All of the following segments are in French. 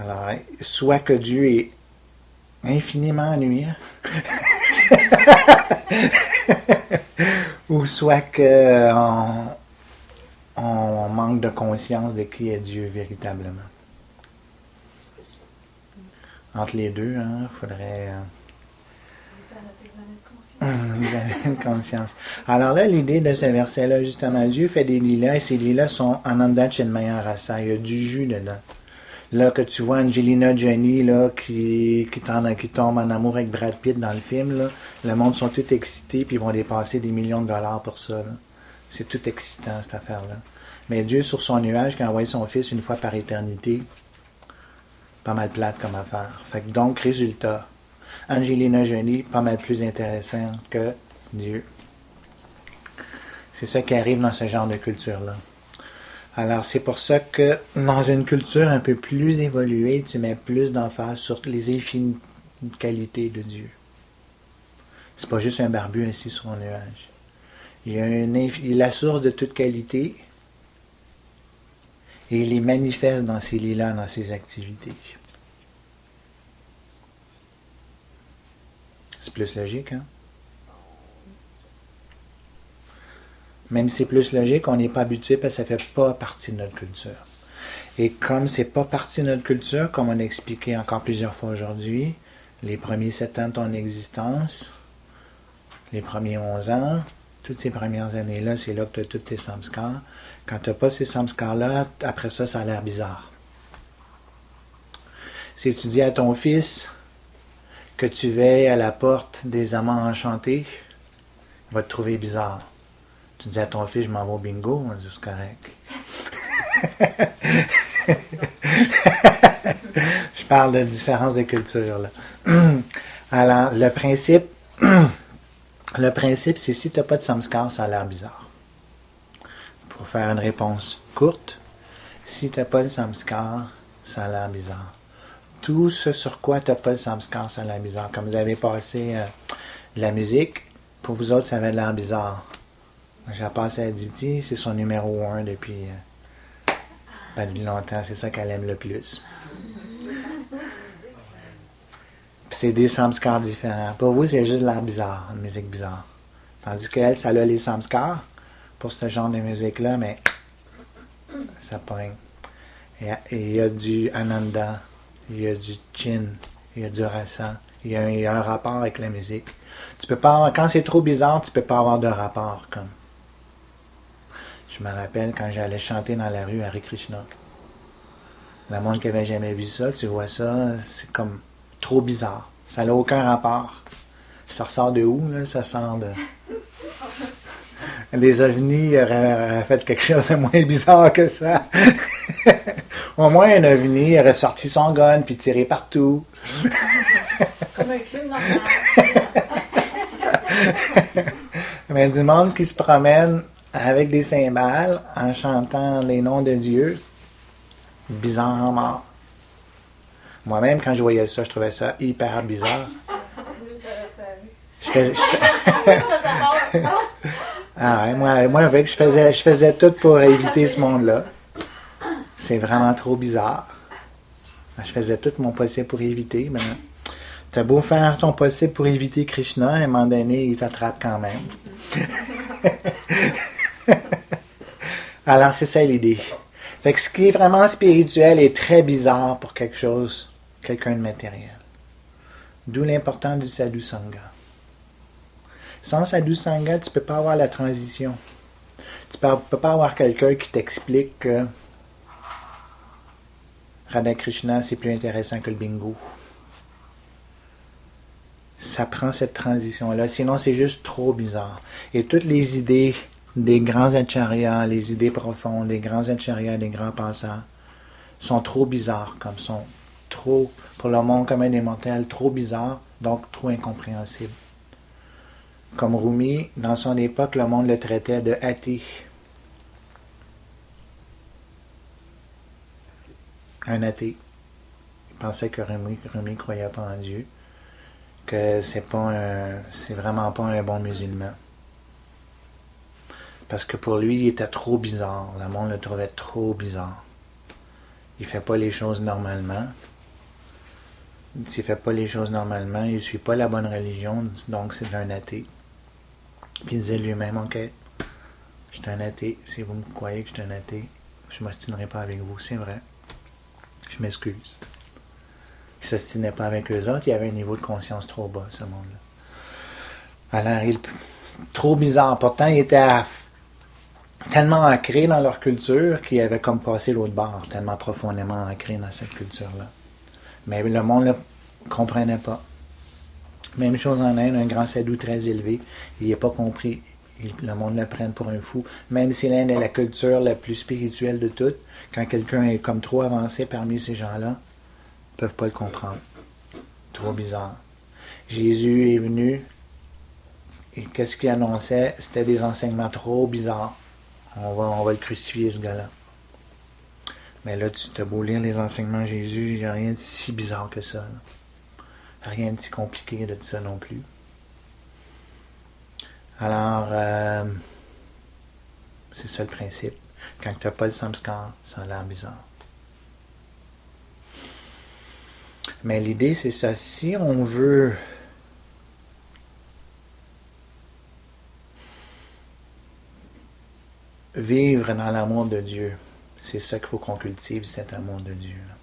Alors, soit que Dieu est infiniment ennuyant, ou soit qu'on on manque de conscience de qui est Dieu véritablement. Entre les deux, il faudrait examiner de conscience. Alors là, l'idée de ce verset-là, justement, Dieu fait des lilas et ces lilas sont Ananda Chinmaya Rasa. Il y a du jus dedans. Là, que tu vois Angelina Jolie là, qui tombe en amour avec Brad Pitt dans le film, là, le monde sont tous excités puis ils vont dépenser des millions de dollars pour ça. Là. C'est tout excitant, cette affaire-là. Mais Dieu, sur son nuage, qui a envoyé son Fils une fois par éternité, pas mal plate comme affaire. Fait que donc, résultat, Angelina Jolie, pas mal plus intéressante que Dieu. C'est ça qui arrive dans ce genre de culture-là. Alors, c'est pour ça que dans une culture un peu plus évoluée, tu mets plus d'emphase sur les infinies qualités de Dieu. C'est pas juste un barbu assis sur un nuage. Il est la source de toute qualité et il les manifeste dans ses lilas, dans ses activités. C'est plus logique, hein? Même si c'est plus logique, on n'est pas habitué parce que ça ne fait pas partie de notre culture. Et comme c'est pas partie de notre culture, comme on a expliqué encore plusieurs fois aujourd'hui, les premiers 7 ans de ton existence, les premiers 11 ans, toutes ces premières années-là, c'est là que tu as tous tes samskars. Quand tu n'as pas ces samskars-là, après ça, ça a l'air bizarre. Si tu dis à ton fils que tu veilles à la porte des amants enchantés, il va te trouver bizarre. Tu dis à ton fils, je m'en vais au bingo, on va dire, c'est correct. Je parle de différence de culture, là. Alors, le principe, c'est si tu n'as pas de samskar, ça a l'air bizarre. Pour faire une réponse courte, si tu n'as pas de samskar, ça a l'air bizarre. Tout ce sur quoi tu n'as pas de samskar, ça a l'air bizarre. Comme vous avez passé de la musique, pour vous autres, ça avait l'air bizarre. J'ai passé à Didi, c'est son numéro 1 depuis pas longtemps, c'est ça qu'elle aime le plus. Puis c'est des samskars différents. Pour vous, c'est juste de l'art bizarre, une musique bizarre. Tandis qu'elle, ça a les samskars pour ce genre de musique-là, mais ça pogne. Et il y a du ananda, il y a du chin, il y a du rasa, il y a un rapport avec la musique. Tu peux pas, quand c'est trop bizarre, tu peux pas avoir de rapport, comme. Je me rappelle quand j'allais chanter dans la rue à Hare Krishna. Le monde qui n'avait jamais vu ça, tu vois ça, c'est comme trop bizarre. Ça n'a aucun rapport. Ça ressort de où, là? Ça sort de... Les ovnis auraient fait quelque chose de moins bizarre que ça. Au moins, un ovni aurait sorti son gun puis tiré partout. Comme un film normal. Mais du monde qui se promène avec des cymbales en chantant les noms de Dieu, bizarre mort. Moi-même, quand je voyais ça, je trouvais ça hyper bizarre. Ah ouais, moi avec, je faisais tout pour éviter ce monde-là. C'est vraiment trop bizarre. Je faisais tout mon possible pour éviter, mais t'as beau faire ton possible pour éviter Krishna, à un moment donné, il t'attrape quand même. Alors, c'est ça l'idée. Fait que ce qui est vraiment spirituel est très bizarre pour quelqu'un de matériel. D'où l'importance du sadhu sangha. Sans sadhu sangha, tu ne peux pas avoir la transition. Tu ne peux pas avoir quelqu'un qui t'explique que Radha Krishna, c'est plus intéressant que le bingo. Ça prend cette transition-là. Sinon, c'est juste trop bizarre. Et toutes les idées des grands acharyas, les idées profondes des grands acharyas, des grands penseurs, sont trop bizarres, comme sont trop, pour le monde commun des mortels, trop bizarres, donc trop incompréhensibles. Comme Rumi, dans son époque, le monde le traitait de athée. Un athée. Il pensait que Rumi ne croyait pas en Dieu, que c'est vraiment pas un bon musulman. Parce que pour lui, il était trop bizarre. Le monde le trouvait trop bizarre. Il ne fait pas les choses normalement. S'il ne fait pas les choses normalement, il ne suit pas la bonne religion, donc c'est un athée. Puis il disait lui-même, ok, je suis un athée, si vous me croyez que je suis un athée, je ne m'ostinerai pas avec vous, c'est vrai. Je m'excuse. Il ne s'ostinait pas avec eux autres, il avait un niveau de conscience trop bas, ce monde-là. Alors, trop bizarre. Pourtant, il était tellement ancré dans leur culture qu'il avait comme passé l'autre bord, tellement profondément ancré dans cette culture-là. Mais le monde ne le comprenait pas. Même chose en Inde, un grand sadhu très élevé, il n'a pas compris. Le monde le prenne pour un fou. Même si l'Inde est la culture la plus spirituelle de toutes, quand quelqu'un est comme trop avancé parmi ces gens-là, ils ne peuvent pas le comprendre. Trop bizarre. Jésus est venu, et qu'est-ce qu'il annonçait? C'était des enseignements trop bizarres. On va le crucifier, ce gars-là. Mais là, tu t'as beau lire les enseignements de Jésus, il n'y a rien de si bizarre que ça. Là. Rien de si compliqué de ça non plus. Alors, c'est ça le principe. Quand tu n'as pas le samskar, ça a l'air bizarre. Mais l'idée, c'est ça. Si on veut vivre dans l'amour de Dieu, c'est ça qu'il faut qu'on cultive, cet amour de Dieu. Là.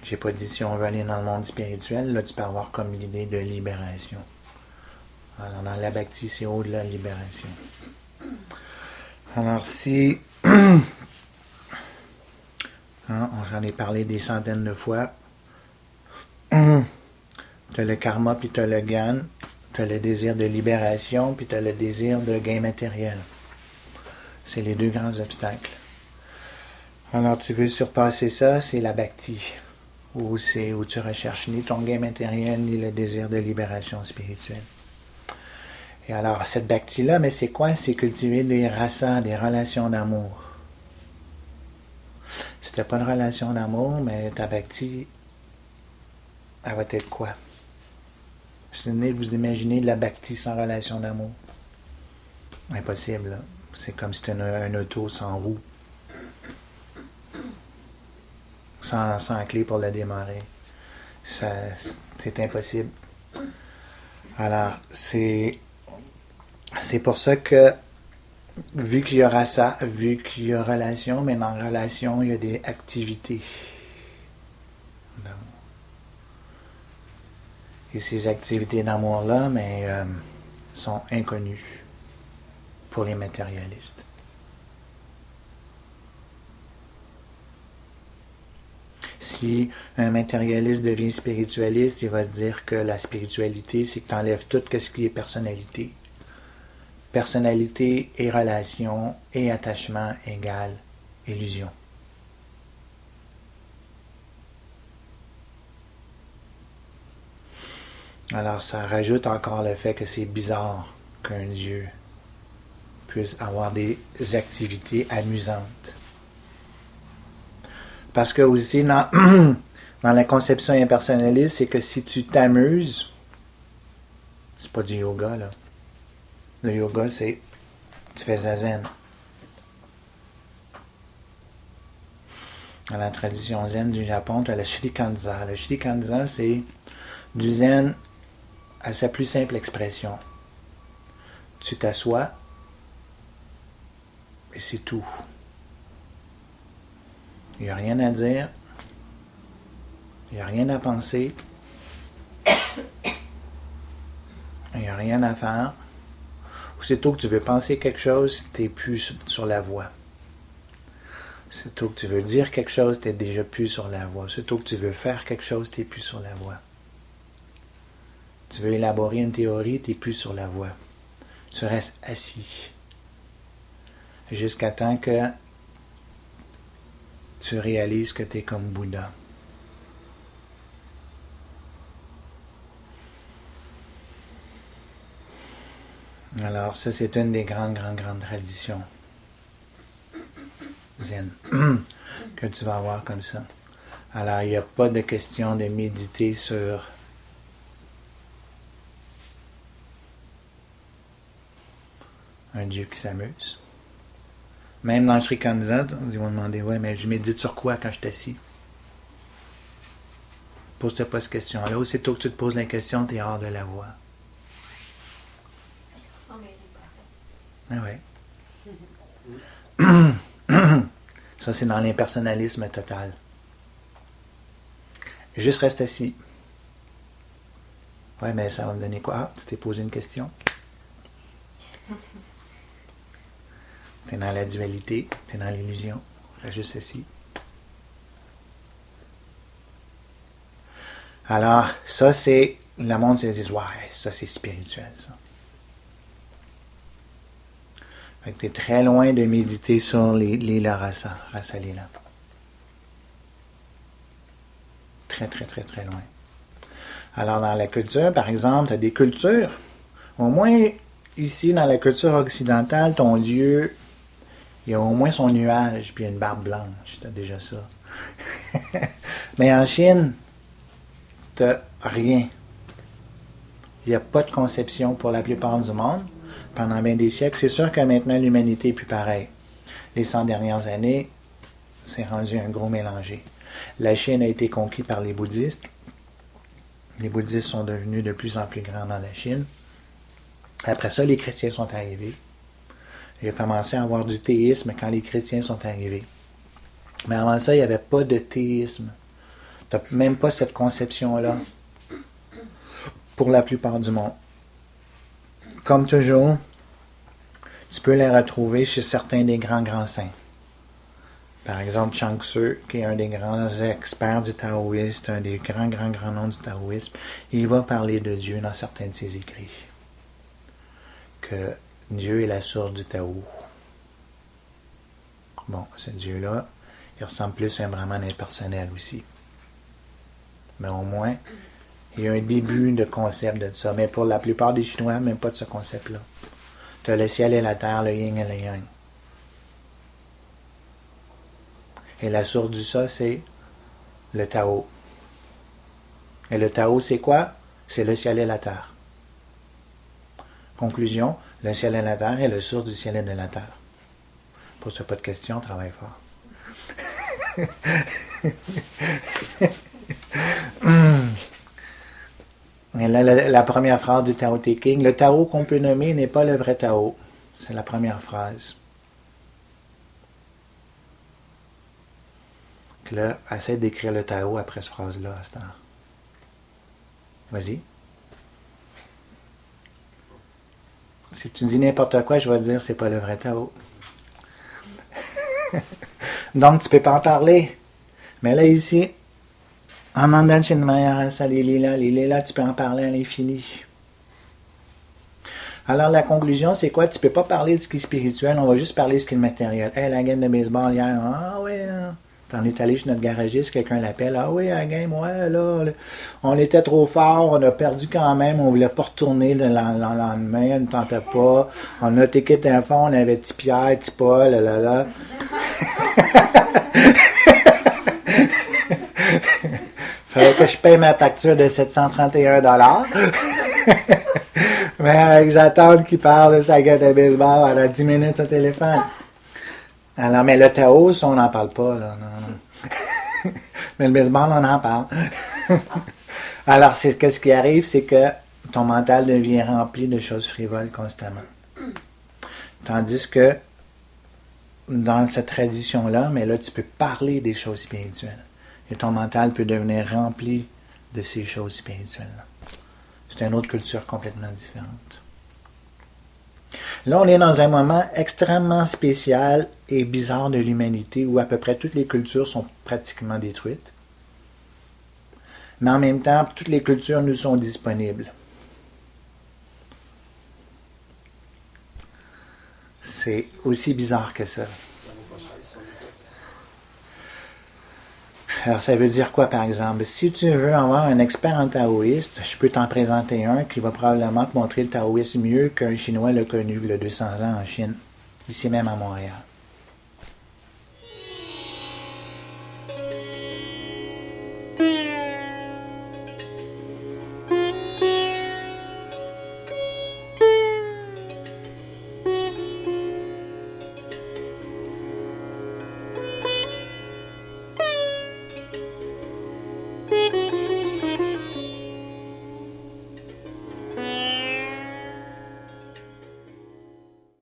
J'ai pas dit si on veut aller dans le monde spirituel, là tu peux avoir comme l'idée de libération. Alors dans la bhakti, c'est au-delà de la libération. Alors si j'en ai parlé des centaines de fois, tu as le karma puis tu as le gyan, tu as le désir de libération puis tu as le désir de gain matériel. C'est les deux grands obstacles. Alors tu veux surpasser ça, c'est la bhakti. Où tu recherches ni ton gain matériel, ni le désir de libération spirituelle. Et alors, cette bhakti-là, mais c'est quoi? C'est cultiver des rasas, des relations d'amour. Si tu n'as pas de relation d'amour, mais ta bhakti, elle va être quoi? C'est de vous imaginer de la bhakti sans relation d'amour. Impossible, là. C'est comme si tu as un auto sans roue. Sans clé pour le démarrer. C'est impossible. Alors, c'est pour ça que, vu qu'il y aura ça, vu qu'il y a relation, mais dans relation, il y a des activités. Et ces activités d'amour-là, mais sont inconnues pour les matérialistes. Si un matérialiste devient spiritualiste, il va se dire que la spiritualité, c'est que tu enlèves tout ce qui est personnalité. Personnalité et relation et attachement égale illusion. Alors ça rajoute encore le fait que c'est bizarre qu'un Dieu puisse avoir des activités amusantes. Parce que aussi, dans la conception impersonnaliste, c'est que si tu t'amuses, c'est pas du yoga, là. Le yoga, c'est tu fais zazen. Dans la tradition zen du Japon, tu as le shrikanza. Le shrikanza, c'est du zen à sa plus simple expression. Tu t'assois et c'est tout. Il n'y a rien à dire. Il n'y a rien à penser. Il n'y a rien à faire. Aussitôt que tu veux penser quelque chose, tu n'es plus sur la voie. Aussitôt que tu veux dire quelque chose, tu n'es déjà plus sur la voie. Aussitôt que tu veux faire quelque chose, tu n'es plus sur la voie. Tu veux élaborer une théorie, tu n'es plus sur la voie. Tu restes assis. Jusqu'à temps que tu réalises que tu es comme Bouddha. Alors ça, c'est une des grandes traditions zen que tu vas avoir comme ça. Alors, il n'y a pas de question de méditer sur un Dieu qui s'amuse. Même dans le Sri Kanza, ils vont demander, ouais, mais je médite sur quoi quand je suis assis? Pose-toi pas cette question-là. Aussitôt que tu te poses la question, tu es hors de la voie. Ils se ressemblent les Ah ouais. Ça, c'est dans l'impersonnalisme total. Juste reste assis. Ouais, mais ça va me donner quoi? Ah, tu t'es posé une question. Tu es dans la dualité, tu es dans l'illusion. Reste juste assis. Alors, ça, c'est... Le monde se dit, ouais, ça, c'est spirituel, ça. Fait que tu es très loin de méditer sur les rasa lila. Très, très, très, très loin. Alors, dans la culture, par exemple, tu as des cultures. Au moins, ici, dans la culture occidentale, ton Dieu, il a au moins son nuage, puis il a une barbe blanche. Tu as déjà ça. Mais en Chine, tu n'as rien. Il n'y a pas de conception pour la plupart du monde. Pendant bien des siècles, c'est sûr que maintenant, l'humanité n'est plus pareille. Les 100 dernières années, c'est rendu un gros mélangé. La Chine a été conquise par les bouddhistes. Les bouddhistes sont devenus de plus en plus grands dans la Chine. Après ça, les chrétiens sont arrivés. Il a commencé à avoir du théisme quand les chrétiens sont arrivés. Mais avant ça, il n'y avait pas de théisme. Tu n'as même pas cette conception-là pour la plupart du monde. Comme toujours, tu peux les retrouver chez certains des grands saints. Par exemple, Chuang Tzu, qui est un des grands experts du taoïsme, un des grands noms du taoïsme, il va parler de Dieu dans certains de ses écrits. Que Dieu est la source du Tao. Bon, ce Dieu-là, il ressemble plus à un Brahman impersonnel aussi. Mais au moins, il y a un début de concept de ça. Mais pour la plupart des Chinois, même pas de ce concept-là. Tu as le ciel et la terre, le yin et le yang. Et la source du ça, c'est le Tao. Et le Tao, c'est quoi? C'est le ciel et la terre. Conclusion, le ciel et la terre est la source du ciel et de la terre. Pose-toi pas de questions, travaille fort. Et là, la première phrase du Tao Te Ching, le Tao qu'on peut nommer n'est pas le vrai Tao. C'est la première phrase. Que là, essaie d'écrire le Tao après cette phrase-là à ce temps. Vas-y. Si tu dis n'importe quoi, je vais te dire c'est pas le vrai Tao. Donc, tu peux pas en parler. Mais là, ici, en Ananda Chinmaya Rasa, les lilas, tu peux en parler à l'infini. Alors, la conclusion, c'est quoi? Tu peux pas parler de ce qui est spirituel, on va juste parler de ce qui est matériel. Hey, la game de baseball hier, ah oui, t'en es allé chez notre garagiste, quelqu'un l'appelle, ah oui, la game, ouais, là, on était trop fort, on a perdu quand même, on voulait pas retourner le lendemain, on ne tentait pas. On notre équipe d'enfants, on avait petit Pierre, petit Paul, là. Fallait que je paye ma facture de 731$. Mais avec j'attends qu'il parle de sa gueule de baseball, elle a 10 minutes au téléphone. Alors, mais le Tao, ça, on n'en parle pas, là. Non. Mais le baseball, on en parle. Alors, qu'est-ce qui arrive, c'est que ton mental devient rempli de choses frivoles constamment. Tandis que, dans cette tradition-là, mais là, tu peux parler des choses spirituelles. Et ton mental peut devenir rempli de ces choses spirituelles-là. C'est une autre culture complètement différente. Là, on est dans un moment extrêmement spécial et bizarre de l'humanité où à peu près toutes les cultures sont pratiquement détruites. Mais en même temps, toutes les cultures nous sont disponibles. C'est aussi bizarre que ça. Alors, ça veut dire quoi, par exemple? Si tu veux avoir un expert en taoïste, je peux t'en présenter un qui va probablement te montrer le taoïsme mieux qu'un Chinois l'a connu il y a 200 ans en Chine, ici même à Montréal.